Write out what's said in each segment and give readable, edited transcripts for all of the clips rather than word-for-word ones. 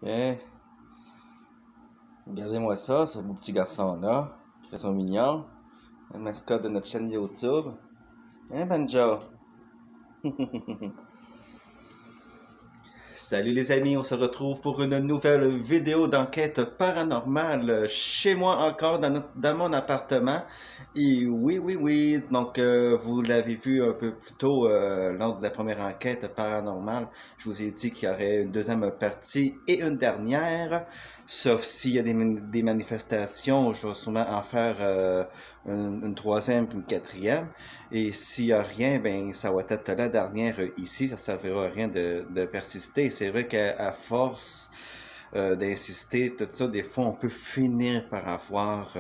Eh, regardez-moi ça, ce beau petit garçon-là, qui fait son mignon, le mascotte de notre chaîne YouTube. Hein, Banjo? Salut les amis, on se retrouve pour une nouvelle vidéo d'enquête paranormale chez moi encore dans mon appartement. Et oui, donc vous l'avez vu un peu plus tôt lors de la première enquête paranormale. Je vous ai dit qu'il y aurait une deuxième partie et une dernière. Sauf s'il y a des manifestations, je vais sûrement en faire une troisième puis une quatrième. Et s'il n'y a rien, ben ça va être la dernière ici. Ça ne servira à rien de persister. C'est vrai qu'à force d'insister, tout ça, des fois, on peut finir par avoir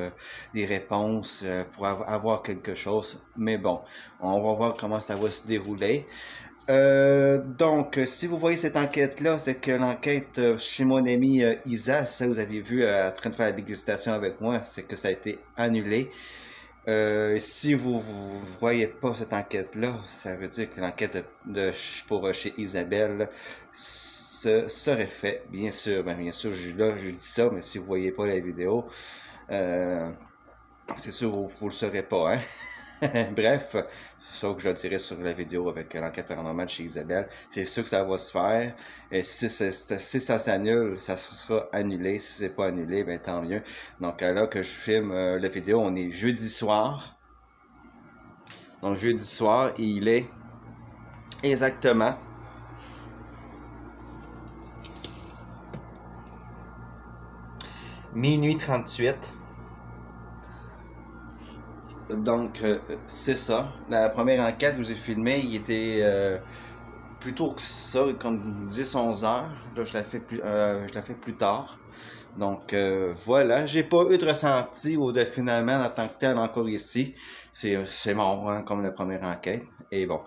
des réponses pour avoir quelque chose. Mais bon, on va voir comment ça va se dérouler. Donc, si vous voyez cette enquête-là, c'est que l'enquête chez mon ami Isa, ça vous avez vu en train de faire la dégustation avec moi, c'est que ça a été annulé. Si vous voyez pas cette enquête-là, ça veut dire que l'enquête pour chez Isabelle serait faite, bien sûr. Ben, bien sûr, je dis ça, mais si vous voyez pas la vidéo, euh, c'est sûr vous le saurez pas, hein. Bref, ça que je dirais sur la vidéo avec l'enquête paranormale chez Isabelle, c'est sûr que ça va se faire. Et si ça s'annule, ça sera annulé. Si c'est pas annulé, ben tant mieux. Donc là que je filme la vidéo, on est jeudi soir. Donc jeudi soir, et il est exactement minuit 38. Donc c'est ça. La première enquête que j'ai filmée, il était plus tôt que ça, comme 10-11 heures. Là, je la fais plus tard. Donc voilà, j'ai pas eu de ressenti ou de finalement en tant que tel encore ici. C'est mort, hein, comme la première enquête. Et bon,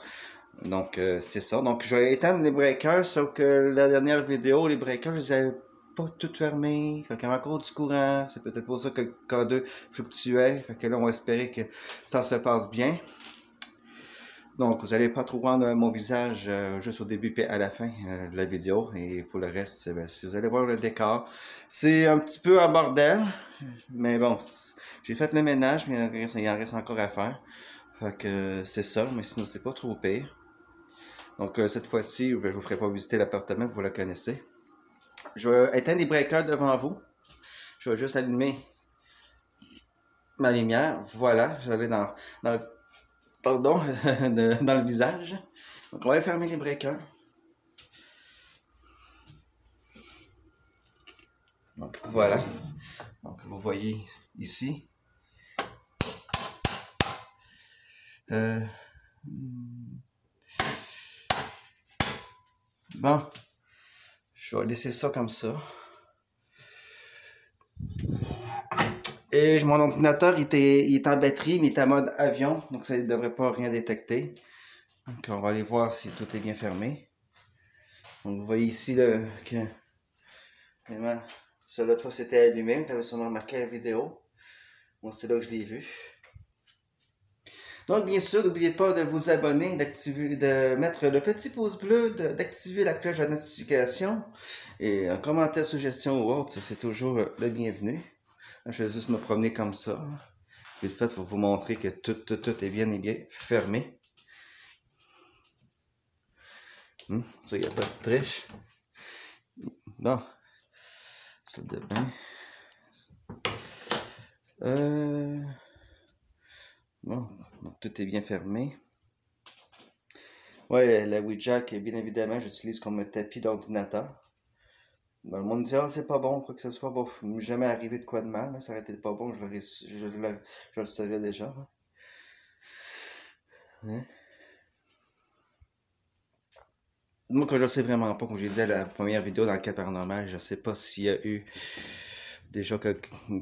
donc c'est ça. Donc je vais éteindre les breakers, sauf que la dernière vidéo, les breakers, ils avaient pas tout fermé. Fait qu'il y avait encore du courant. C'est peut-être pour ça que le K2 fluctuait. Fait que là, on va espérer que ça se passe bien. Donc, vous n'allez pas trop voir mon visage juste au début et à la fin de la vidéo. Et pour le reste, ben, si vous allez voir le décor, c'est un petit peu un bordel. Mais bon, j'ai fait le ménage, mais il en reste encore à faire. Fait que c'est ça, mais sinon c'est pas trop pire. Donc cette fois-ci, je vous ferai pas visiter l'appartement, vous le connaissez. Je vais éteindre les breakers devant vous. Je vais juste allumer ma lumière. Voilà, j'avais dans le pardon, dans le visage. Donc on va fermer les breakers. Donc voilà. Donc vous voyez ici. Euh, bon, je vais laisser ça comme ça. Et mon ordinateur il est en batterie, mais il est en mode avion, donc ça ne devrait pas rien détecter. Donc on va aller voir si tout est bien fermé. Donc vous voyez ici que vraiment, ça l'autre fois c'était allumé, tu avais sûrement remarqué la vidéo. Bon, c'est là que je l'ai vu. Donc, bien sûr, n'oubliez pas de vous abonner, de mettre le petit pouce bleu, d'activer la cloche de notification et un commentaire, suggestion ou autre, c'est toujours le bienvenu. Je vais juste me promener comme ça. Vite fait pour vous montrer que tout est bien et bien fermé. Ça, il n'y a pas de triche. Bon, salle de bain. Bon, donc tout est bien fermé. Ouais, la Ouija que bien évidemment j'utilise comme tapis d'ordinateur. Ben, le monde dit, ah, c'est pas bon, quoi que ce soit. Bon, jamais arrivé de quoi de mal, là, ça aurait été pas bon, je le saurais déjà. Hein? Moi, que je sais vraiment pas, comme j'ai dit à la première vidéo dans le cas paranormal, je sais pas s'il y a eu déjà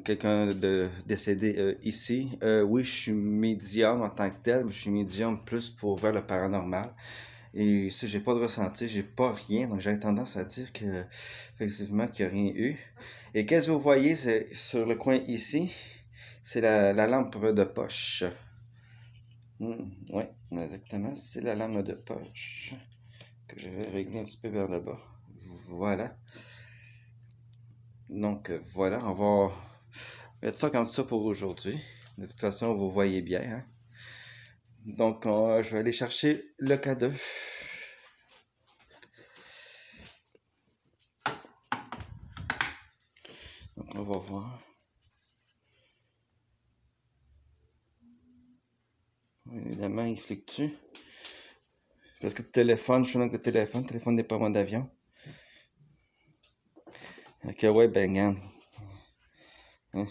quelqu'un de décédé ici. Oui, je suis médium en tant que tel, mais je suis médium plus pour vers le paranormal. Et si j'ai pas de ressenti, j'ai pas rien, donc j'ai tendance à dire que effectivement qu'il n'y a rien eu. Et qu'est-ce que vous voyez sur le coin ici? C'est la lampe de poche. Oui, exactement, c'est la lampe de poche que je vais régler un petit peu vers le bas. Voilà. Donc voilà, on va mettre ça comme ça pour aujourd'hui. De toute façon, vous voyez bien, hein? Donc je vais aller chercher le cadeau. Donc on va voir. Évidemment, il fluctue. Parce que le téléphone, je suis avec le téléphone n'est pas en mode avion. Ok, ouais, ben, regarde. Hein?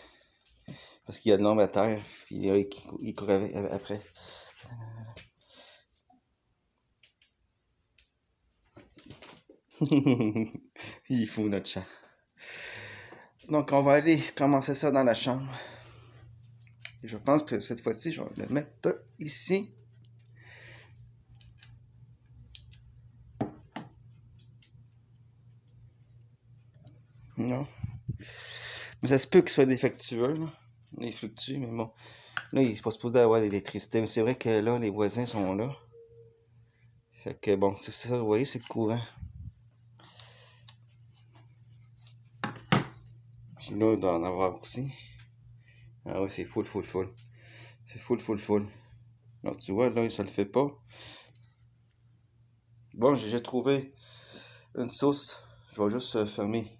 Parce qu'il y a de l'ombre à terre, puis il court après. Il est fou, notre chat. Donc, on va aller commencer ça dans la chambre. Et je pense que cette fois-ci, je vais le mettre ici. Non. Mais ça se peut qu'il soit défectueux, là. Il fluctue, mais bon. Là, il n'est pas supposé avoir l'électricité. Mais c'est vrai que là, les voisins sont là. Fait que bon, c'est ça, vous voyez, c'est le courant. Puis là, il doit en avoir aussi. Ah ouais, c'est full. C'est full. Là, tu vois, là, ça le fait pas. Bon, j'ai déjà trouvé une source. Je vais juste fermer.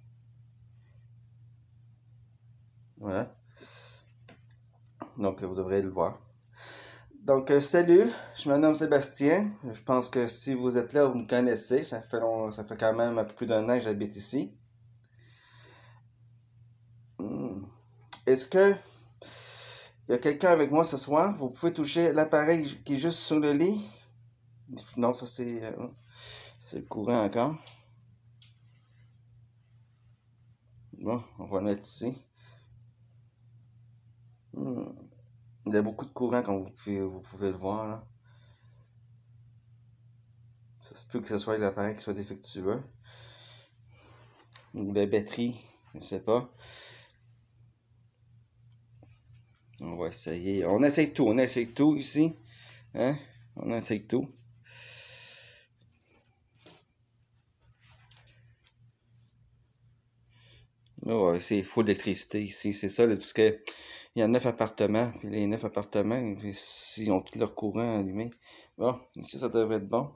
Voilà. Donc, vous devrez le voir. Donc, salut, je me nomme Sébastien. Je pense que si vous êtes là, vous me connaissez. Ça fait quand même un peu plus d'un an que j'habite ici. Est-ce que il y a quelqu'un avec moi ce soir? Vous pouvez toucher l'appareil qui est juste sous le lit. Non, ça c'est le courant encore. Bon, on va le mettre ici. Il y a beaucoup de courant comme vous pouvez le voir là. Ça se peut que ce soit l'appareil qui soit défectueux. Ou la batterie, je sais pas. On va essayer. On essaye tout ici. Hein? On essaye tout. Là, on va essayer full d'électricité ici. C'est ça, parce que il y a 9 appartements. Puis les 9 appartements, ils ont tout leur courant allumé. Bon, ici, ça devrait être bon.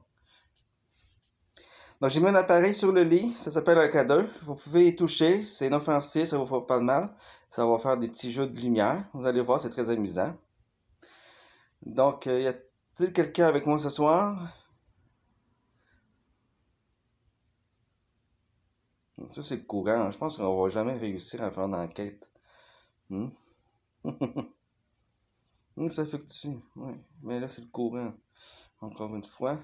Donc, j'ai mis un appareil sur le lit. Ça s'appelle un cadeau. Vous pouvez y toucher. C'est inoffensif, ça vous fera pas de mal. Ça va faire des petits jeux de lumière. Vous allez voir, c'est très amusant. Donc, y a-t-il quelqu'un avec moi ce soir? Ça, c'est le courant. Je pense qu'on va jamais réussir à faire l'enquête. Hmm? Ça fluctue. Oui. Mais là, c'est le courant. Encore une fois.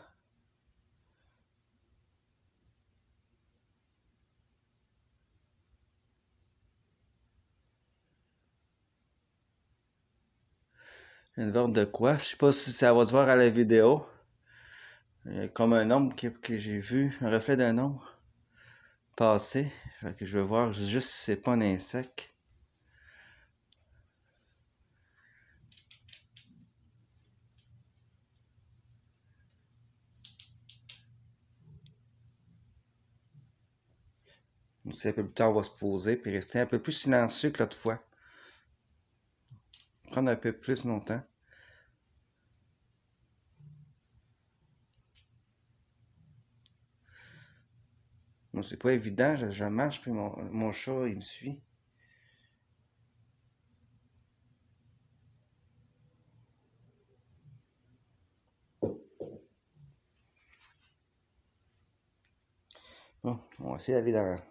Une verre de quoi? Je sais pas si ça va se voir à la vidéo. Il y a comme un ombre que j'ai vu, un reflet d'un ombre passer. Fait que je vais voir juste si c'est pas un insecte. Si un peu plus tard, on va se poser puis rester un peu plus silencieux que l'autre fois. Prendre un peu plus longtemps. Bon, c'est pas évident, je marche puis mon chat il me suit. Bon, on va essayer d'aller dans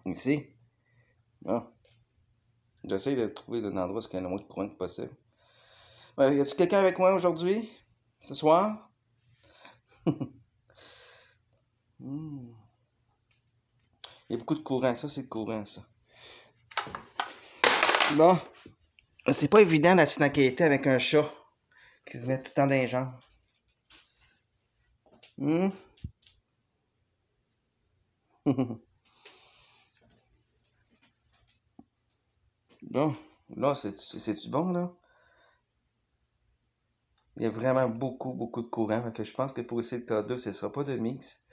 ici. Bon. J'essaie de trouver un endroit où il y a le moins de courant que possible. Ouais, y a-t-il quelqu'un avec moi aujourd'hui? Ce soir? Hmm. Il y a beaucoup de courant, ça c'est le courant, ça. Bon, c'est pas évident d'être enquêter avec un chat qui se met tout le temps dans les jambes. Hmm? Bon, là, c'est-tu bon, là? Il y a vraiment beaucoup de courant. Fait que je pense que pour essayer le K2, ce ne sera pas de mix.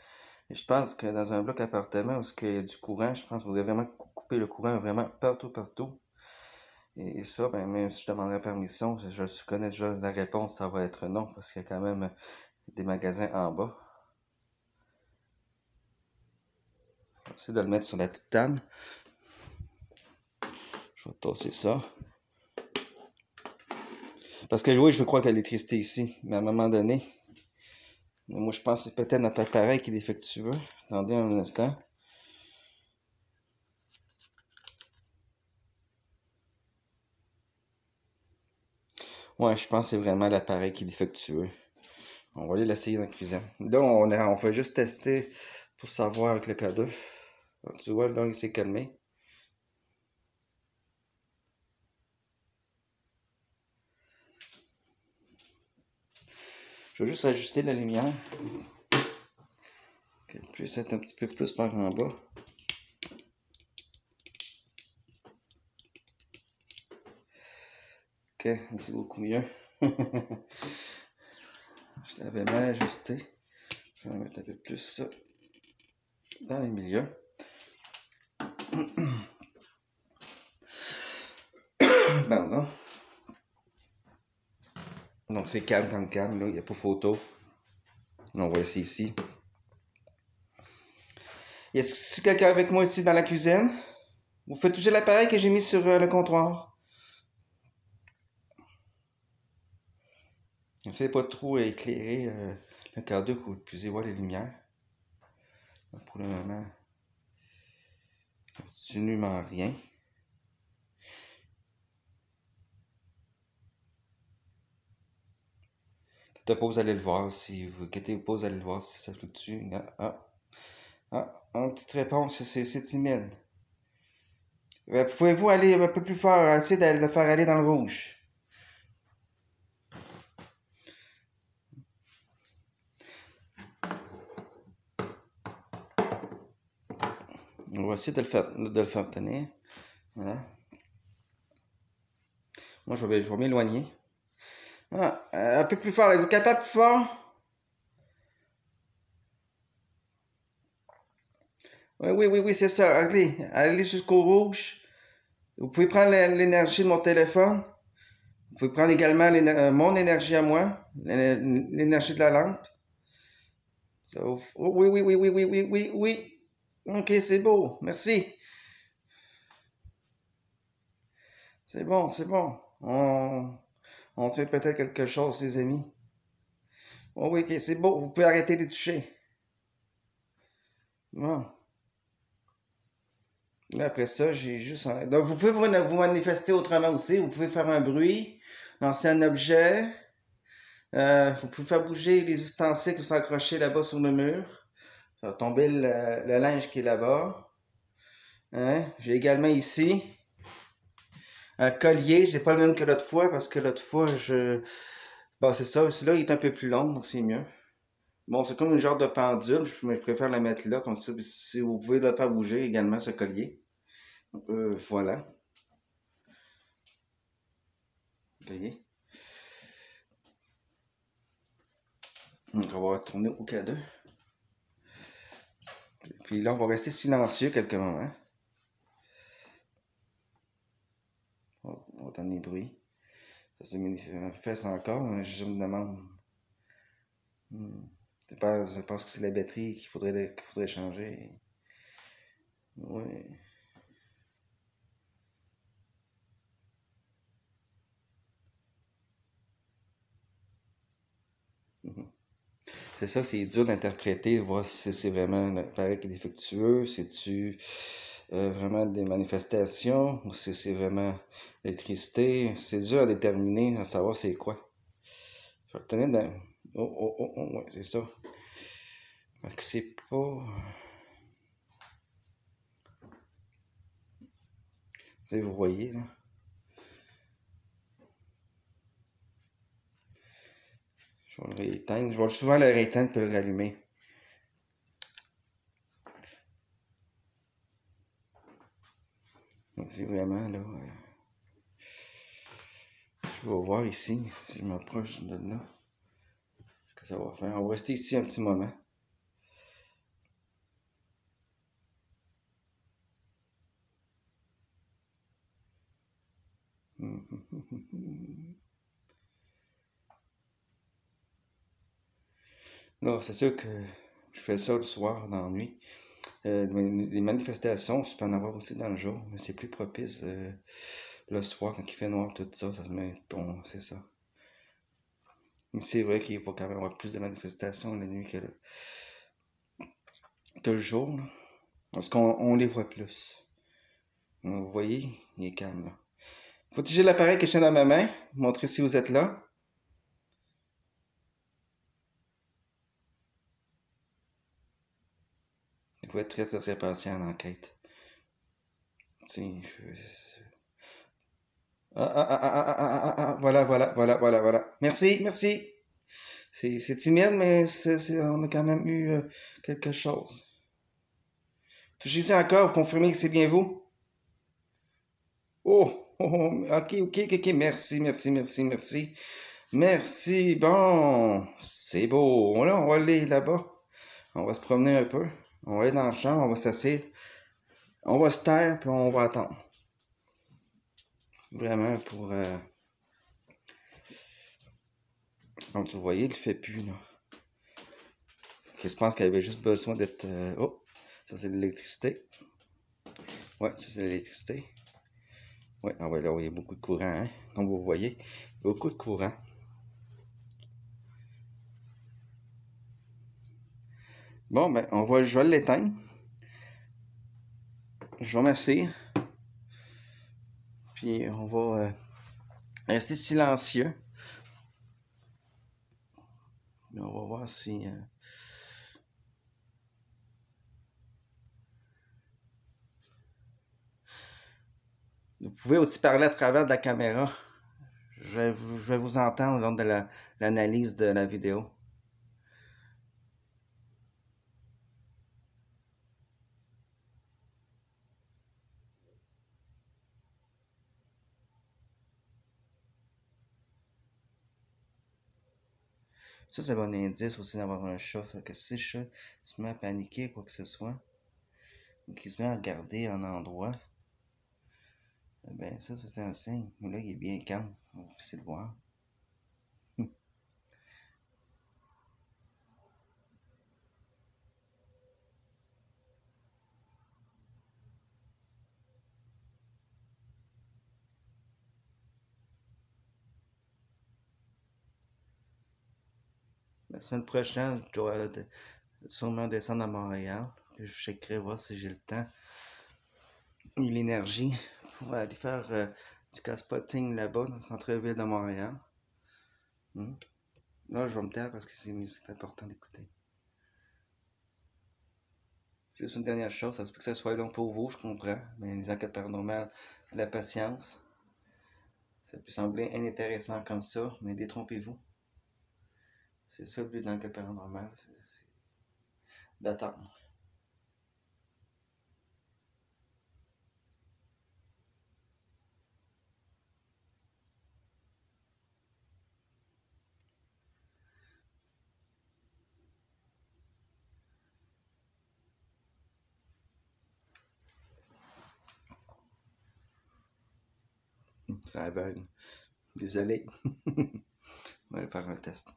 Et je pense que dans un bloc appartement où il y a du courant, je pense qu'il faudrait vraiment couper le courant vraiment partout. Et ça, ben, même si je demanderais permission, je connais déjà la réponse, ça va être non, parce qu'il y a quand même des magasins en bas. Je vais essayer de le mettre sur la petite table. Je vais tasser ça. Parce que oui, je crois qu'il y a l'électricité ici, mais à un moment donné, moi je pense que c'est peut-être notre appareil qui est défectueux. Attendez un instant. Ouais, je pense que c'est vraiment l'appareil qui est défectueux. On va aller l'essayer dans la cuisine. Là, on fait juste tester pour savoir avec le cadeau. Donc, tu vois, là, il s'est calmé. Je vais juste ajuster la lumière. Qu'elle puisse être un petit peu plus par en bas. Ok, c'est beaucoup mieux. Je l'avais mal ajusté. Je vais mettre un peu plus ça dans les milieux. Pardon. Donc c'est calme comme calme, là, il n'y a pas photo. On va essayer ici. Y a-t-il quelqu'un avec moi ici dans la cuisine? Vous faites toucher l'appareil que j'ai mis sur le comptoir. Essayez pas trop éclairer le cadeau pour épuiser voir les lumières. Pour le moment, absolument rien. Peut-être pas, vous allez le voir. Si vous inquiétez pas, vous allez le voir si ça fluctue. Une petite réponse, c'est timide. Pouvez-vous aller un peu plus fort, essayer de le faire aller dans le rouge? On va essayer de le faire tenir. Voilà. Moi, je vais m'éloigner. Un peu plus fort. Êtes-vous capable plus fort? Oui, c'est ça. Allez jusqu'au rouge. Vous pouvez prendre l'énergie de mon téléphone. Vous pouvez prendre également mon énergie à moi, l'énergie de la lampe. Oui. Ok, c'est beau. Merci. C'est bon. On tient peut-être quelque chose, les amis. Oh oui, ok, c'est beau. Vous pouvez arrêter de toucher. Bon. Là, après ça, j'ai juste... Donc, vous pouvez vous manifester autrement aussi. Vous pouvez faire un bruit, lancer un objet. Vous pouvez faire bouger les ustensiles qui sont accrochés là-bas sur le mur. Ça va tomber le linge qui est là-bas. Hein? J'ai également ici un collier. J'ai pas le même que l'autre fois parce que l'autre fois, bon, c'est ça. Celui-là, il est un peu plus long, donc c'est mieux. Bon, c'est comme une genre de pendule, mais je préfère la mettre là, comme ça, si vous pouvez le faire bouger également, ce collier. Donc, voilà. Voyez. Donc, on va retourner au cadeau. Puis là, on va rester silencieux quelques moments. On va donner bruit. Ça se manifeste encore, mais je me demande. Je pense que c'est la batterie qu'il faudrait changer. Ouais. C'est ça, c'est dur d'interpréter, voir si c'est vraiment l'appareil qui est défectueux, c'est-tu vraiment des manifestations, ou si c'est vraiment l'électricité. C'est dur à déterminer, à savoir c'est quoi. Je vais le tenir dans... ouais, c'est ça. Fait que c'est pas... Vous voyez, là. Je vais le rééteindre. Je vais souvent le rééteindre puis le rallumer. Donc c'est vraiment là. Je vais voir ici si je m'approche de là. Ce que ça va faire. On va rester ici un petit moment. Non, c'est sûr que je fais ça le soir, dans la nuit. Les manifestations, tu peux en avoir aussi dans le jour, mais c'est plus propice le soir quand il fait noir, tout ça, ça se met. Bon, c'est ça. Mais c'est vrai qu'il faut quand même avoir plus de manifestations la nuit que le jour, là. Parce qu'on les voit plus. Vous voyez, il est calme là. Faut que j'ai l'appareil que je tiens dans ma main, montrer si vous êtes là. Il faut être très très très patient en enquête. Tiens, voilà, voilà, voilà, voilà, voilà. Merci, merci. C'est timide, mais on a quand même eu quelque chose. Touchez-y encore, confirmez que c'est bien vous. Oh, oh, oh, ok, ok, ok, ok, merci, merci, merci, merci. Merci, bon, c'est beau. Là, on va aller là-bas. On va se promener un peu. On va aller dans le champ, on va s'asseoir. On va se taire, puis on va attendre. Vraiment pour... Comme vous voyez, il le fait plus, là. Je pense qu'elle avait juste besoin d'être... Oh, ça c'est de l'électricité. Ouais, ça c'est de l'électricité. Ouais, ah ouais, là, il y a beaucoup de courant, hein. Comme vous voyez, beaucoup de courant. Bon, ben, je vais l'éteindre. Je vais m'asseoir. Puis on va rester silencieux. Puis on va voir si... Vous pouvez aussi parler à travers de la caméra. Je vais vous entendre lors de l'analyse de la vidéo. Ça, c'est un bon indice aussi d'avoir un chat. Que si le chat se met à paniquer, quoi que ce soit, ou qu'il se met à regarder un endroit, ben ça, c'est un signe. Mais là, il est bien calme. On va essayer de voir. La semaine prochaine, je dois sûrement descendre à Montréal. Puis je checkerai voir si j'ai le temps et l'énergie pour aller faire du casse-potting là-bas, dans le centre-ville de Montréal. Hmm. Là, je vais me taire parce que c'est important d'écouter. Juste une dernière chose, ça se peut que ça soit long pour vous, je comprends, mais les enquêtes paranormales, c'est de la patience. Ça peut sembler inintéressant comme ça, mais détrompez-vous. C'est ça le but de l'enquête paranormale, c'est d'attendre. C'est aveugle. Désolé. On va aller faire un test.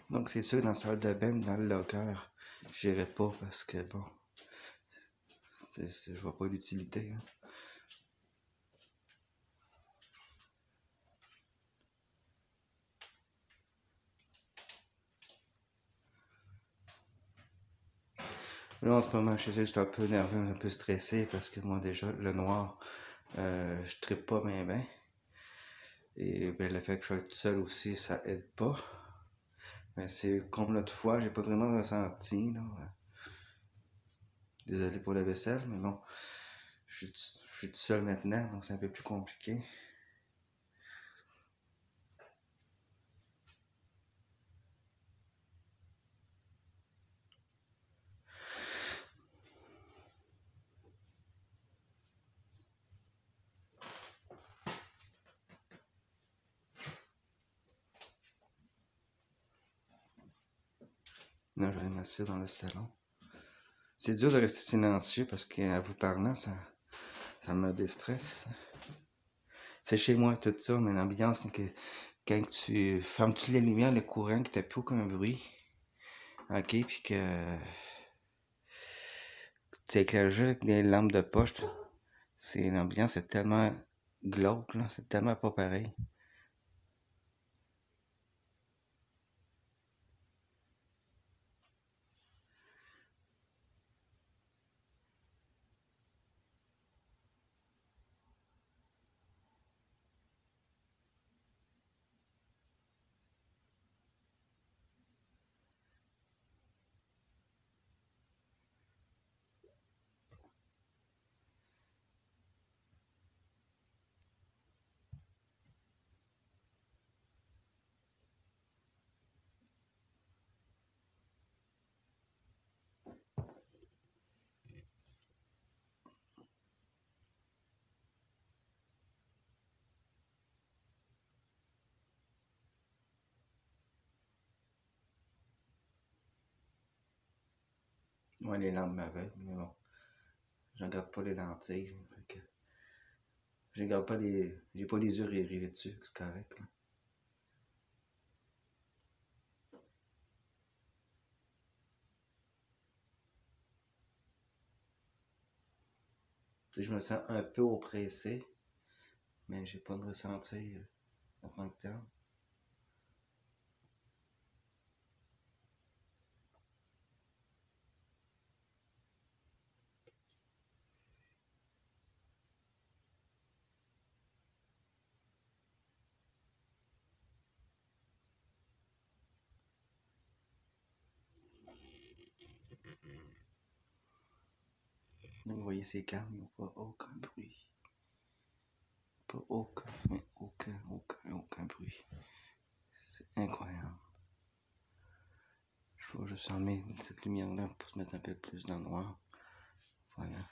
Donc c'est sûr, dans la salle de bain, dans le locker, j'irai pas parce que bon, je vois pas l'utilité, hein. Là, en ce moment, je suis un peu nerveux, un peu stressé parce que moi, déjà, le noir, je trippe pas bien, bien. Et ben, le fait que je sois tout seul aussi, ça aide pas. Mais c'est comme l'autre fois, j'ai pas vraiment ressenti, là. Désolé pour la vaisselle, mais bon, je suis tout seul maintenant, donc c'est un peu plus compliqué. Là, je vais m'asseoir dans le salon. C'est dur de rester silencieux parce qu'à vous parlant, ça me déstresse. C'est chez moi tout ça, mais l'ambiance, quand tu fermes toutes les lumières, le courant, que t'as plus aucun bruit, ok, puis que tu éclaires juste avec des lampes de poche, l'ambiance est tellement glauque, là, c'est tellement pas pareil. Ouais, les lampes m'aveuglent, mais bon, je regarde pas les lentilles, fait que je regarde pas j'ai pas les yeux rivés dessus, c'est correct, là. Tu sais, je me sens un peu oppressé, mais j'ai pas de ressenti en tant que tel. Donc, vous voyez, c'est calme, il n'y a pas aucun bruit. Pas aucun, mais aucun bruit. C'est incroyable. Je vais juste enlever cette lumière-là pour se mettre un peu plus dans le noir. Voilà.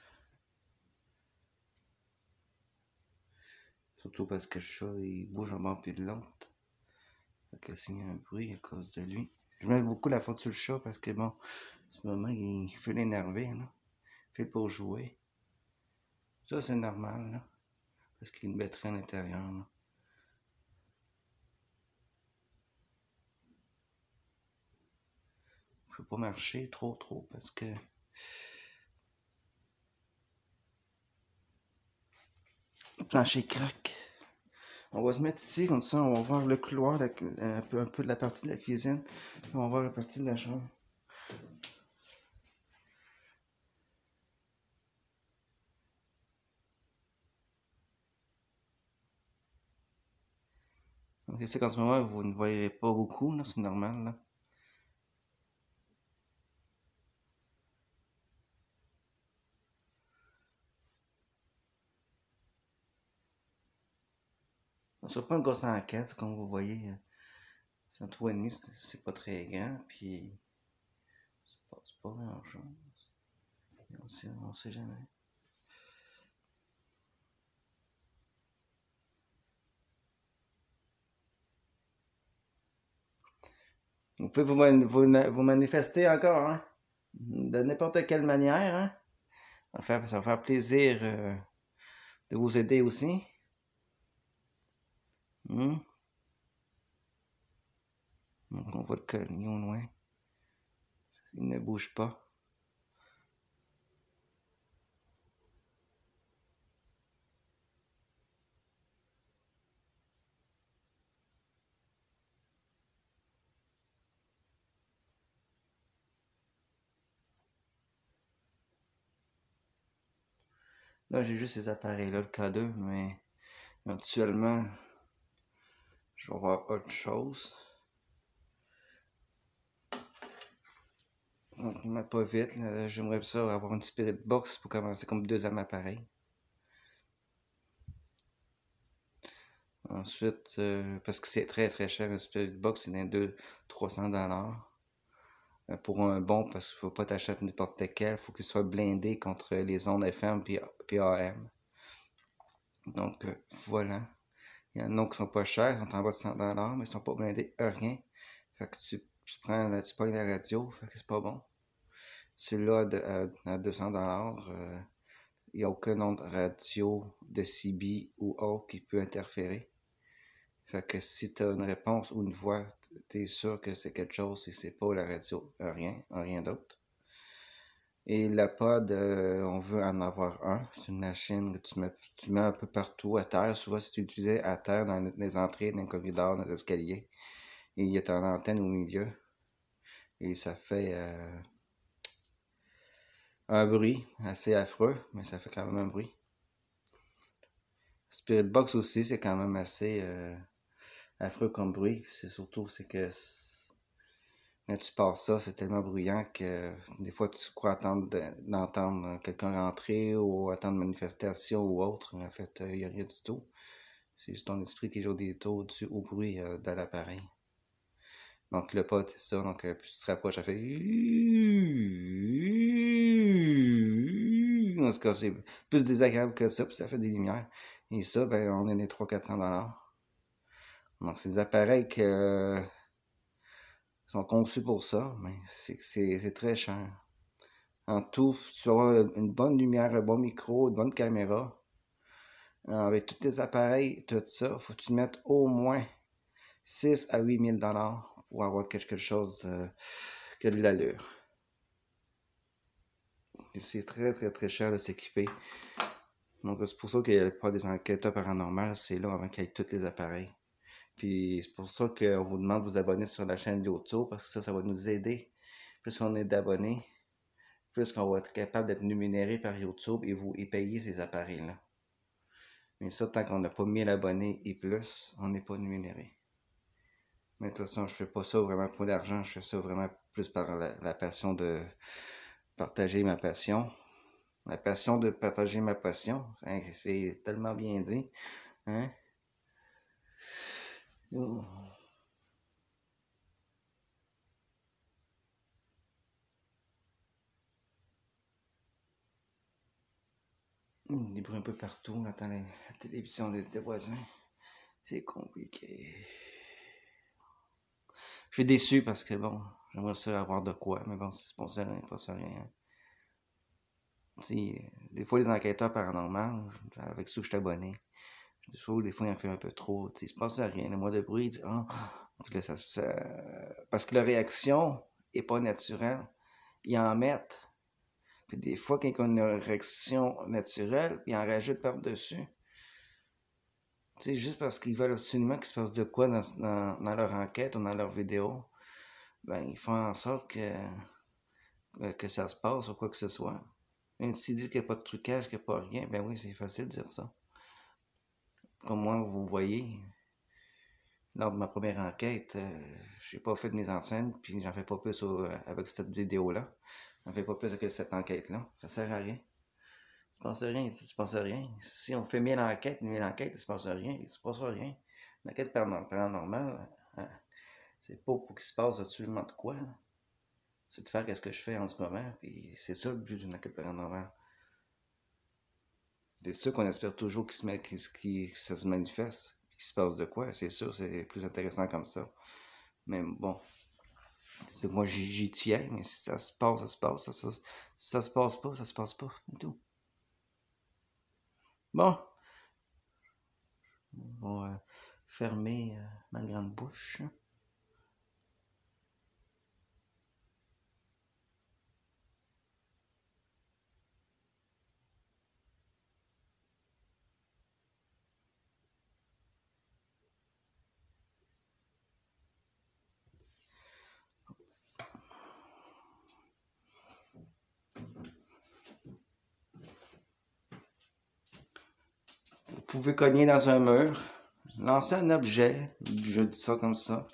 Surtout parce que le chat, il bouge en bord puis de l'autre. Fait que s'il y a un bruit à cause de lui. Je mets beaucoup la faute sur le chat parce que bon, en ce moment, il fait l'énerver, là. Il fait pour jouer. Ça, c'est normal, là. Parce qu'il y a une batterie à l'intérieur, là. Je peux pas marcher trop parce que le plancher craque. On va se mettre ici, comme ça, on va voir le couloir, un peu de la partie de la cuisine. On va voir la partie de la chambre. Donc, je sais qu'en ce moment, vous ne voyez pas beaucoup, là, c'est normal, là. C'est pas une grosse enquête, comme vous voyez. C'est un 3,5, c'est pas très grand, puis c'est pas grand chose. On sait jamais. Vous pouvez vous manifester encore, hein? De n'importe quelle manière, hein? Ça va faire plaisir de vous aider aussi. Hmm? Donc on voit le collier au loin. Il ne bouge pas. Là, j'ai juste ces appareils-là, le K2, mais actuellement, je vais voir autre chose. Donc, mais pas vite, là, j'aimerais ça avoir une Spirit Box pour commencer comme deuxième appareil. Ensuite, parce que c'est très cher, une Spirit Box, c'est dans 200-300 $. Pour un bon, parce qu'il faut pas t'acheter n'importe lequel, il faut qu'il soit blindé contre les ondes FM puis AM. Donc, voilà. Il y en a qui sont pas chers, ils sont en bas de 100 $, mais ils sont pas blindés à rien. Fait que tu pognes la radio, fait que c'est pas bon. Celui-là à 200$, il n'y a aucun autre radio de CB ou autre qui peut interférer. Fait que si tu as une réponse ou une voix, tu es sûr que c'est quelque chose et c'est pas la radio, rien d'autre. Et la pod, on veut en avoir un. C'est une machine que tu mets un peu partout à terre. Souvent, si tu l'utilisais à terre dans les entrées, dans les corridors, dans les escaliers. Et il y a ton antenne au milieu. Et ça fait un bruit assez affreux, mais ça fait quand même un bruit. Spirit Box aussi, c'est quand même assez affreux comme bruit. C'est surtout, c'est que quand tu passes ça, c'est tellement bruyant que des fois tu crois d'entendre quelqu'un rentrer ou attendre une manifestation ou autre. En fait, il n'y a rien du tout. C'est juste ton esprit qui joue des tours au bruit de l'appareil. Donc le pot, c'est ça. Donc plus tu te rapproches, ça fait... En tout cas, c'est plus désagréable que ça, puis ça fait des lumières. Et ça, ben, on est des 300-400$. Donc c'est des appareils qui sont conçus pour ça, mais c'est très cher. En tout, tu vas avoir une bonne lumière, un bon micro, une bonne caméra. Avec tous tes appareils, tout ça, faut que tu mettes au moins 6 à 8 000 $ pour avoir quelque chose qui a de l'allure. C'est très, très, très cher de s'équiper. Donc, c'est pour ça qu'il n'y a pas des enquêteurs paranormaux, c'est là avant qu'il y ait tous les appareils. Puis, c'est pour ça qu'on vous demande de vous abonner sur la chaîne YouTube, parce que ça va nous aider. Plus on est d'abonnés, plus qu'on va être capable d'être rémunéré par YouTube et payer ces appareils-là. Mais ça, tant qu'on n'a pas 1000 abonnés et plus, on n'est pas rémunéré. Mais de toute façon, je fais pas ça vraiment pour l'argent, je fais ça vraiment plus par la passion de partager ma passion. La passion de partager ma passion. Hein, c'est tellement bien dit. Hein? Des bruits un peu partout, on entend la télévision des voisins. C'est compliqué. Je suis déçu parce que bon, j'aimerais ça avoir de quoi, mais bon, c'est pas ça, pas ça rien. T'sais, des fois, les enquêteurs paranormaux, avec ceux que je suis abonné, des fois, il en fait un peu trop. Il se passe rien. Le mois de bruit, il dit, ah, parce que la réaction est pas naturelle. Ils en mettent. Puis des fois, quand ils ont une réaction naturelle, ils en rajoutent par-dessus. Tu sais, juste parce qu'ils veulent absolument qu'il se passe de quoi dans leur enquête ou dans leur vidéo, ben, ils font en sorte que ça se passe ou quoi que ce soit. Même s'ils disent qu'il n'y a pas de trucage, qu'il n'y a pas rien, ben oui, c'est facile de dire ça. Comme moi, vous voyez, lors de ma première enquête, j'ai pas fait de mise en scène, puis j'en fais pas plus avec cette vidéo-là. J'en fais pas plus avec cette enquête-là. Ça sert à rien. Il se passe rien, il se passe rien. Si on fait 1000 enquêtes, il se passe rien, il se passe rien. Une enquête paranormale, c'est pas pour qu'il se passe absolument de quoi. C'est de faire ce que je fais en ce moment, puis c'est ça le but d'une enquête paranormale. C'est sûr qu'on espère toujours que ça se manifeste, qu'il se passe de quoi, c'est sûr, c'est plus intéressant comme ça. Mais bon, moi j'y tiens, mais si ça se passe, ça se passe. Si ça se passe pas, ça se passe pas, et tout. Bon, on va fermer ma grande bouche. Vous pouvez cogner dans un mur, lancer un objet, je dis ça comme ça.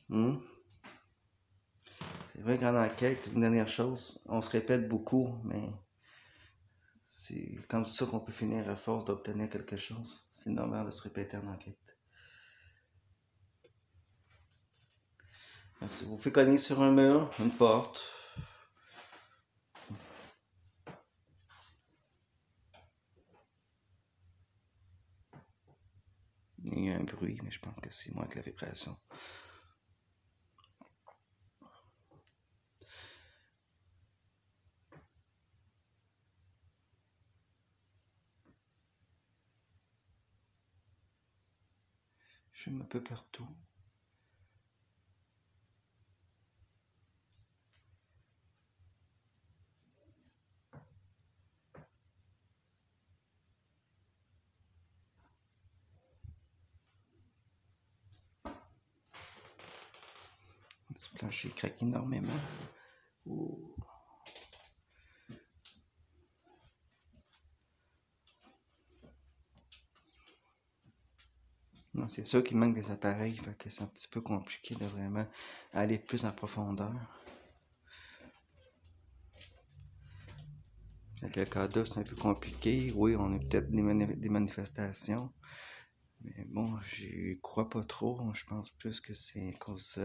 C'est vrai qu'en enquête, une dernière chose, on se répète beaucoup, mais c'est comme ça qu'on peut finir à force d'obtenir quelque chose. C'est normal de se répéter en enquête. Vous faites cogner sur un mur, une porte. Il y a un bruit, mais je pense que c'est moins que la vibration. J'aime un peu partout. Ce plancher craque énormément. Ouh. Non, c'est sûr qu'il manque des appareils, fait que c'est un petit peu compliqué de vraiment aller plus en profondeur. Avec le cas 2, c'est un peu compliqué. Oui, on a peut-être des manifestations. Mais bon, j'y crois pas trop. Je pense plus que c'est à cause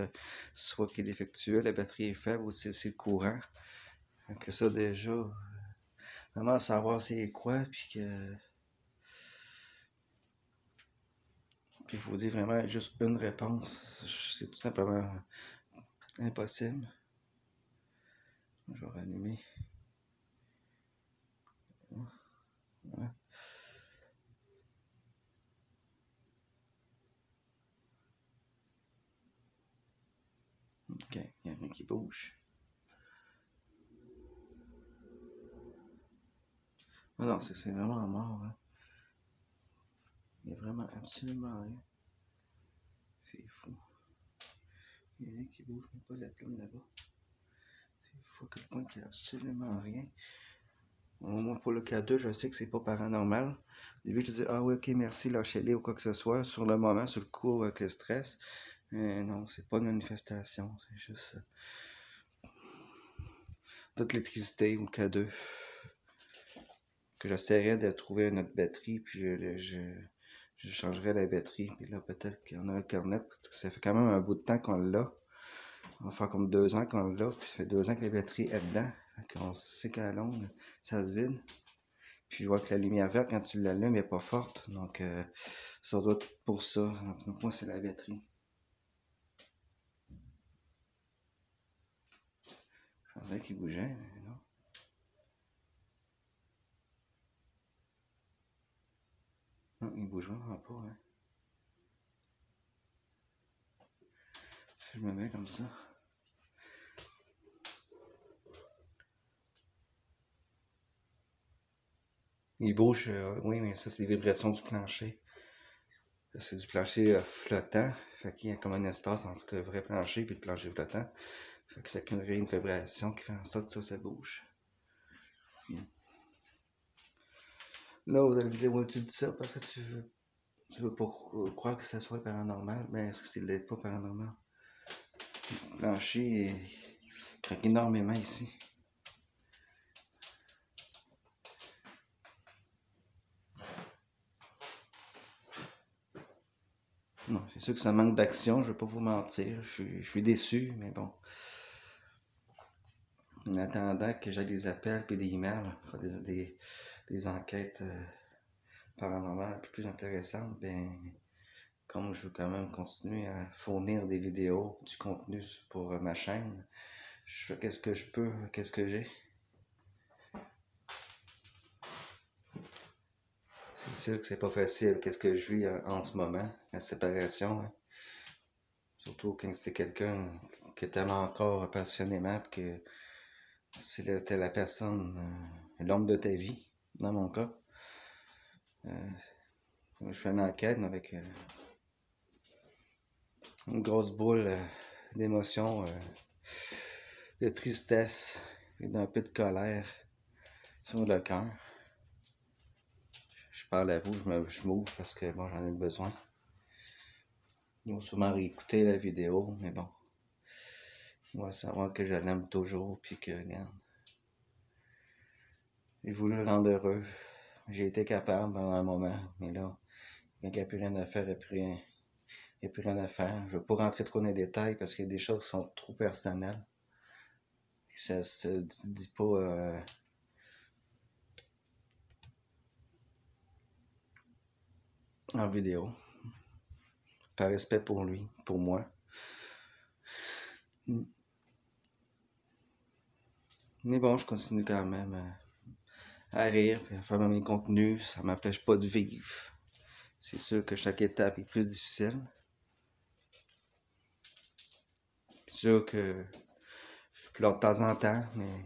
soit qu'il est défectueux, la batterie est faible ou c'est le courant. Que ça déjà, vraiment savoir c'est quoi, puis vous dire vraiment juste une réponse, c'est tout simplement impossible. Je vais rallumer. Ouais. Ok, il n'y a rien qui bouge. Non, c'est vraiment mort. Hein. Il n'y a vraiment absolument rien. C'est fou. Il n'y a rien qui bouge, même pas la plume là-bas. C'est fou à quel point qu'il n'y a absolument rien. Au moins pour le cas 2, je sais que c'est pas paranormal. Au début, je disais, ah oui, ok, merci, lâchez-les ou quoi que ce soit. Sur le moment, sur le coup, avec le stress. Non, c'est pas une manifestation. C'est juste toute l'électricité ou le cas 2. Que j'essaierais de trouver une autre batterie, puis je changerais la batterie. Puis là, peut-être qu'on a Internet, parce que ça fait quand même un bout de temps qu'on l'a. On va faire comme 2 ans qu'on l'a, puis ça fait 2 ans que la batterie est dedans. On sait qu'à longue, ça se vide. Puis je vois que la lumière verte, quand tu l'allumes, elle n'est pas forte. Donc, ça doit être pour ça. Donc, moi, c'est la batterie. Je pensais qu'il bougeait, mais non. Non, il bouge vraiment pas, hein. Si je me mets comme ça. Il bouge, oui, mais ça, c'est des vibrations du plancher. C'est du plancher flottant. Fait qu'il y a comme un espace entre le vrai plancher et le plancher flottant. Fait que ça crée une vibration qui fait en sorte que ça bouge. Là, vous allez me dire, ouais, tu dis ça parce que tu veux pas croire que ça soit paranormal. Mais est-ce que c'est pas paranormal? Le plancher craque énormément ici. Non, c'est sûr que ça manque d'action, je vais pas vous mentir. Je suis déçu, mais bon. En attendant que j'ai des appels et des emails, faire des enquêtes paranormales un peu plus intéressantes, ben, comme je veux quand même continuer à fournir des vidéos, du contenu pour ma chaîne, je fais qu'est-ce que je peux, qu'est-ce que j'ai. C'est sûr que c'est pas facile, qu'est-ce que je vis en ce moment, la séparation. Hein. Surtout quand c'est quelqu'un que t'aimes encore passionnément, que c'était la personne, l'homme de ta vie, dans mon cas. Je fais une enquête avec une grosse boule d'émotions, de tristesse et d'un peu de colère sur le cœur. Je parle à vous, je m'ouvre parce que bon, j'en ai besoin. Ils vont sûrement réécouter la vidéo, mais bon. Ils vont savoir que je l'aime toujours, puis que, regarde, j'ai voulu le rendre heureux. J'ai été capable pendant un moment, mais là, quand il n'y a plus rien à faire, il n'y a plus rien à faire. Je ne veux pas rentrer trop dans les détails parce qu'il y a des choses qui sont trop personnelles. Ça se dit pas en vidéo. Par respect pour lui, pour moi. Mais bon, je continue quand même à rire et à faire mes contenus. Ça m'empêche pas de vivre. C'est sûr que chaque étape est plus difficile. sûr que je pleure de temps en temps, mais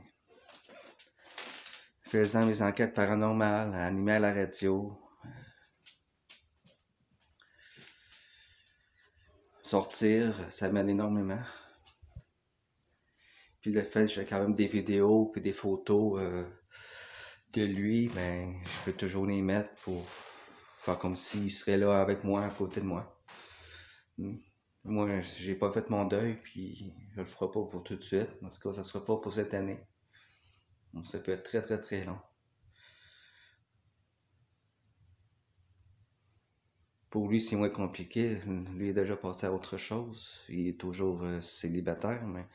faisant mes enquêtes paranormales, animées à la radio, sortir, ça m'aide énormément. Puis le fait que j'ai quand même des vidéos puis des photos de lui, ben je peux toujours les mettre pour faire comme s'il serait là avec moi, à côté de moi. Moi, j'ai pas fait mon deuil, puis je le ferai pas pour tout de suite. En tout cas, ça sera pas pour cette année. Donc, ça peut être très très très long. Pour lui, c'est moins compliqué. Lui est déjà passé à autre chose. Il est toujours célibataire, mais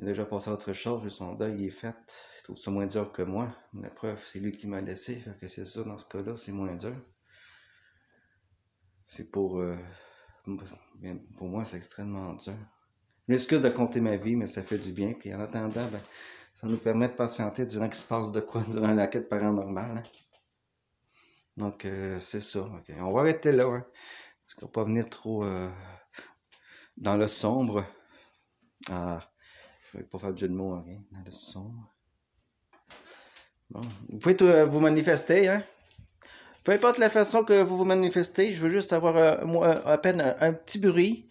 il est déjà passé à autre chose. Son deuil il est fait. Il trouve ça moins dur que moi. La preuve, c'est lui qui m'a laissé. Fait que c'est ça, dans ce cas-là, c'est moins dur. C'est pour moi, c'est extrêmement dur. Je m'excuse de compter ma vie, mais ça fait du bien. Puis en attendant, ben, ça nous permet de patienter durant qu'il se passe de quoi durant la quête paranormale. Hein? Donc, c'est ça. Okay. On va arrêter là. Hein? Parce qu'on va pas venir trop dans le sombre. Ah, je vais pas faire de jeu de mots. Okay? Dans le sombre. Bon. Vous pouvez vous manifester. Hein? Peu importe la façon que vous vous manifestez, je veux juste avoir à peine un petit bruit.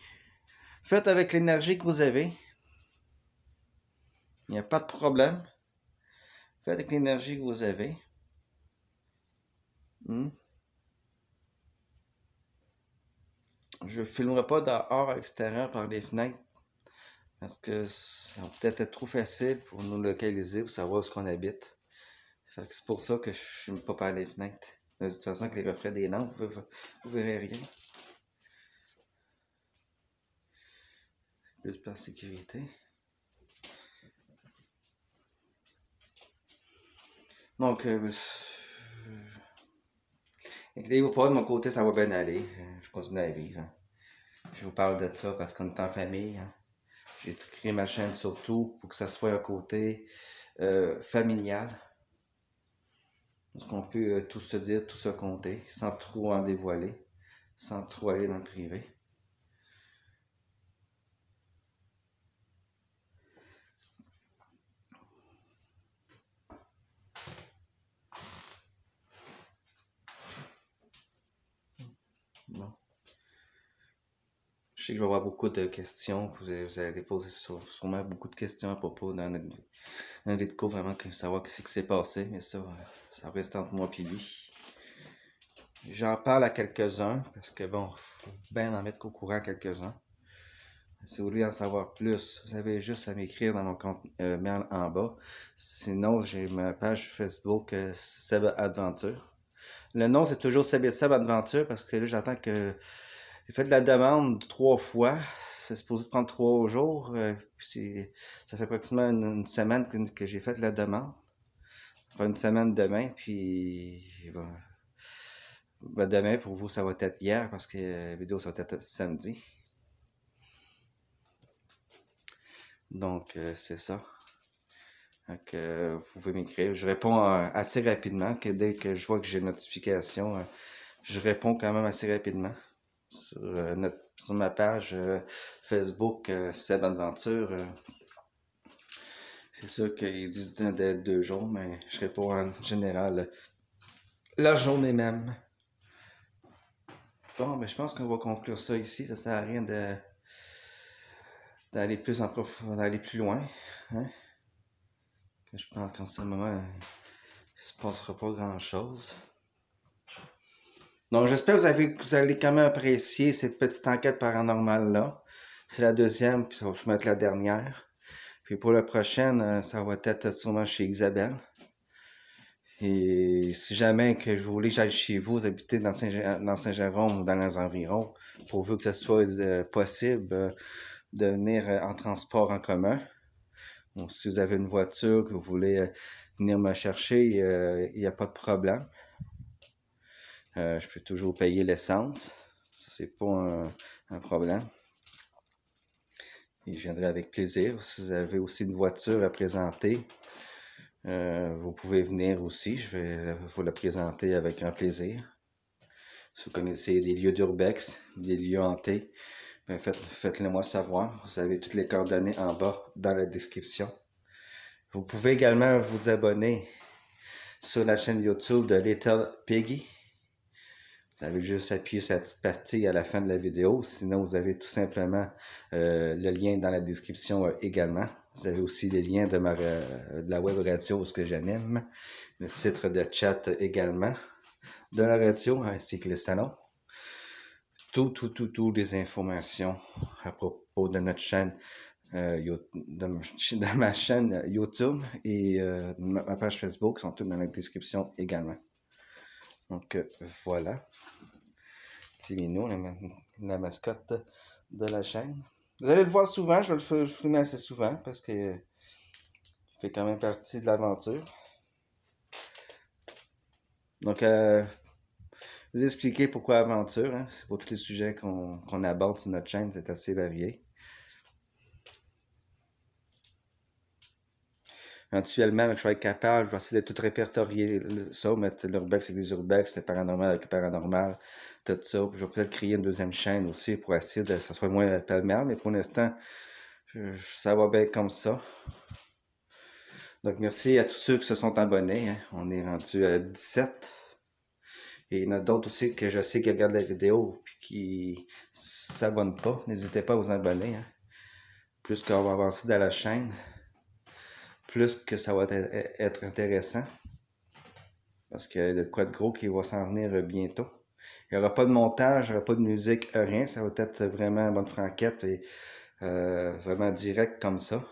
Faites avec l'énergie que vous avez. Il n'y a pas de problème. Faites avec l'énergie que vous avez. Je ne filmerai pas dehors à l'extérieur par les fenêtres parce que ça va peut-être être trop facile pour nous localiser, pour savoir où qu'on habite. C'est pour ça que je ne filme pas par les fenêtres. De toute façon, avec les reflets des lampes, vous verrez rien. C'est plus par sécurité. Donc, inquiétez-vous pas, de mon côté, ça va bien aller. Je continue à vivre. Hein. Je vous parle de ça parce qu'on est en famille. Hein. J'ai créé ma chaîne surtout pour que ça soit un côté familial. Parce qu'on peut tout se dire, tout se compter, sans trop en dévoiler, sans trop aller dans le privé. Bon. Je sais que je vais avoir beaucoup de questions, vous allez poser sûrement beaucoup de questions à propos dans notre vidéo, vraiment, savoir ce qui s'est passé, mais ça reste entre moi et lui. J'en parle à quelques-uns, parce que bon, faut bien en mettre au courant quelques-uns. Si vous voulez en savoir plus, vous avez juste à m'écrire dans mon compte mail en bas. Sinon, j'ai ma page Facebook Seb Adventure. Le nom, c'est toujours Seb Adventure, parce que là, j'attends que... J'ai fait de la demande 3 fois. C'est supposé prendre 3 jours. Puis ça fait pratiquement une semaine que j'ai fait de la demande. Ça fait une semaine demain, puis... demain, pour vous, ça va être hier, parce que la vidéo, ça va être samedi. Donc, c'est ça. Donc, vous pouvez m'écrire. Je réponds assez rapidement. Dès que je vois que j'ai une notification, je réponds quand même assez rapidement. Sur ma page Facebook Seb Adventure, c'est sûr qu'ils disent d'être 2 jours, mais je réponds en général la journée même. Bon, ben je pense qu'on va conclure ça ici. Ça sert à rien d'aller plus en profondeur, d'aller plus loin. Hein? Je pense qu'en ce moment, il ne se passera pas grand-chose. Donc, j'espère que vous allez quand même apprécier cette petite enquête paranormale-là. C'est la deuxième, puis je vais mettre la dernière. Puis pour la prochaine, ça va être sûrement chez Isabelle. Et si jamais que vous voulez que j'aille chez vous, vous habitez dans Saint-Jérôme ou dans les environs, pourvu que ce soit possible de venir en transport en commun. Bon, si vous avez une voiture, que vous voulez venir me chercher, il n'y a pas de problème. Je peux toujours payer l'essence. Ça, c'est pas un problème. Et je viendrai avec plaisir. Si vous avez aussi une voiture à présenter, vous pouvez venir aussi. Je vais vous la présenter avec grand plaisir. Si vous connaissez des lieux d'urbex, des lieux hantés, faites-le moi savoir. Vous avez toutes les coordonnées en bas dans la description. Vous pouvez également vous abonner sur la chaîne YouTube de Little Piggy. Vous avez juste appuyé sur la petite pastille à la fin de la vidéo. Sinon, vous avez tout simplement le lien dans la description également. Vous avez aussi les liens de la web radio, ce que j'anime. Le titre de chat également de la radio, ainsi que le salon. Toutes les informations à propos de notre chaîne, de ma chaîne YouTube et de ma page Facebook sont toutes dans la description également. Donc voilà. Petit Minou, la mascotte de la chaîne. Vous allez le voir souvent, je vais le filmer assez souvent parce que il fait quand même partie de l'aventure. Donc, vous expliquer pourquoi aventure, hein? C'est pour tous les sujets qu'on aborde sur notre chaîne, c'est assez varié. Éventuellement, je vais être capable, je vais essayer de tout répertorier ça, mettre l'urbex avec les urbex, le paranormal avec le paranormal, tout ça. Puis je vais peut-être créer une deuxième chaîne aussi pour essayer que ça soit moins pêle-mêle, mais pour l'instant, ça va bien comme ça. Donc merci à tous ceux qui se sont abonnés, hein. On est rendu à 17. Et il y en a d'autres aussi que je sais qui regardent la vidéo et qui s'abonnent pas. N'hésitez pas à vous abonner, hein. Plus qu'on va avancer dans la chaîne, plus que ça va être intéressant. Parce qu'il y a de quoi de gros qui va s'en venir bientôt. Il n'y aura pas de montage, il n'y aura pas de musique, rien. Ça va être vraiment bonne franquette et vraiment direct comme ça.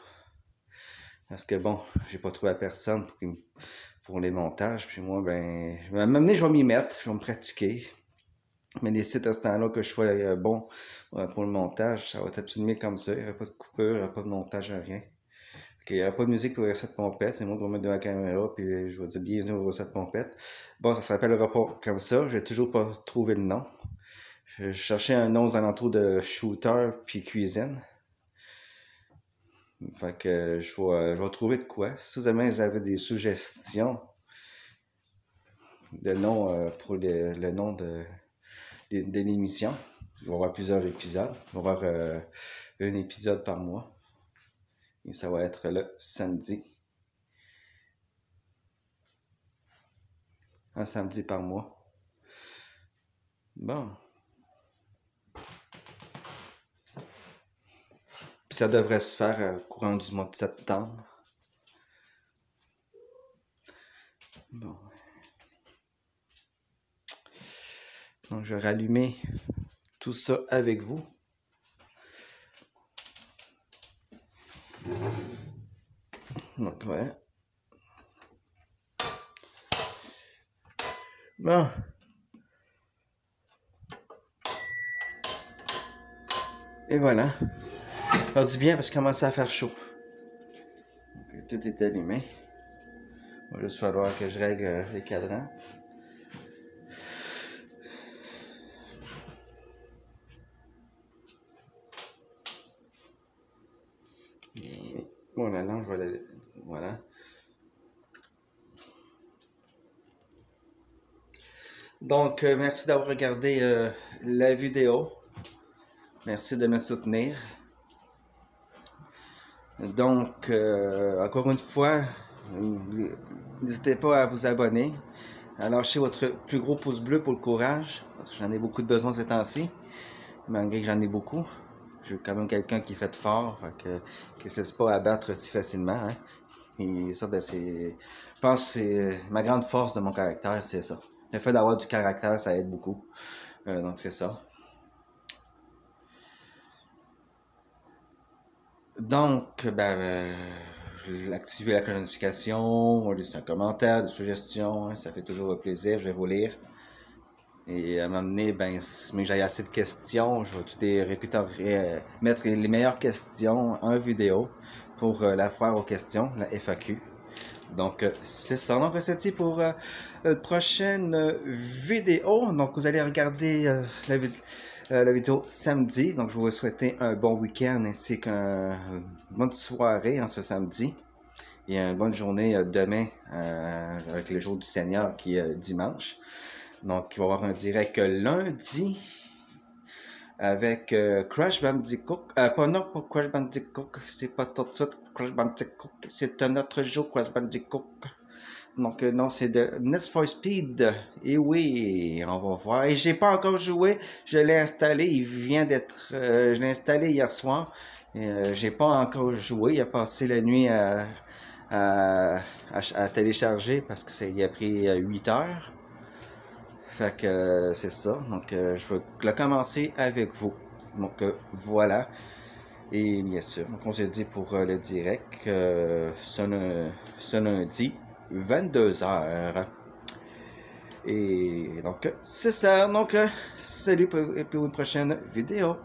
Parce que bon, j'ai pas trouvé personne pour les montages. Puis moi, ben, je vais m'amener, je vais m'y mettre, je vais me pratiquer. Mais les sites à ce temps-là que je sois bon pour le montage, ça va être filmé comme ça. Il n'y aura pas de coupure, il n'y aura pas de montage, rien. Il n'y aura pas de musique pour Recette Pompette. C'est moi qui vais mettre de la caméra, puis je vais dire bienvenue au Recette Pompette. Bon, ça s'appellera pas comme ça. J'ai toujours pas trouvé le nom. Je cherchais un nom aux alentours de shooter puis cuisine. Fait que je vais trouver de quoi. Si vous avez des suggestions de nom pour le nom de l'émission, il va y avoir plusieurs épisodes. Il va y avoir un épisode par mois. Et ça va être le samedi. Un samedi par mois. Bon. Puis ça devrait se faire au courant du mois de septembre. Bon. Donc je vais rallumer tout ça avec vous. Donc ouais. Bon. Et voilà. Ça dit bien parce qu'il commence à faire chaud. Donc, tout est allumé. Il va juste falloir que je règle les cadrans. Bon, la langue, je vais la... Voilà. Donc, merci d'avoir regardé la vidéo. Merci de me soutenir. Donc, encore une fois, n'hésitez pas à vous abonner, à lâcher votre plus gros pouce bleu pour le courage, parce que j'en ai beaucoup de besoin ces temps-ci, malgré que j'en ai beaucoup. Je suis quand même quelqu'un qui fait fort, fait que ne se laisse pas abattre si facilement. Hein. Et ça, ben, je pense que c'est ma grande force de mon caractère, c'est ça. Le fait d'avoir du caractère, ça aide beaucoup. Donc, c'est ça. Donc, ben, activez la cloche de notification, laissez un commentaire, des suggestions, hein, ça fait toujours plaisir, je vais vous lire. Et à m'amener, ben, mais j'ai assez de questions, je vais tout les mettre les meilleures questions en vidéo pour la foire aux questions, la FAQ. Donc, c'est ça. Donc, c'est dit pour une prochaine vidéo. Donc, vous allez regarder la vidéo samedi. Donc, je vais vous souhaiter un bon week-end ainsi qu'une bonne soirée ce samedi. Et une bonne journée demain avec le jour du Seigneur qui est dimanche. Donc, il va y avoir un direct lundi avec Crash Bandicoot. Pas non, pas Crash Bandicoot, c'est pas tout de suite Crash Bandicoot, c'est un autre jeu Crash Bandicoot. Donc non, c'est de Need for Speed. Et oui, on va voir. Et j'ai pas encore joué, je l'ai installé, il vient d'être, je l'ai installé hier soir. J'ai pas encore joué, il a passé la nuit à télécharger parce que il a pris 8 heures. Fait que c'est ça. Donc je vais le commencer avec vous. Donc voilà. Et bien sûr, donc on s'est dit pour le direct ce lundi, 22 heures. Et donc c'est ça. Donc salut pour une prochaine vidéo.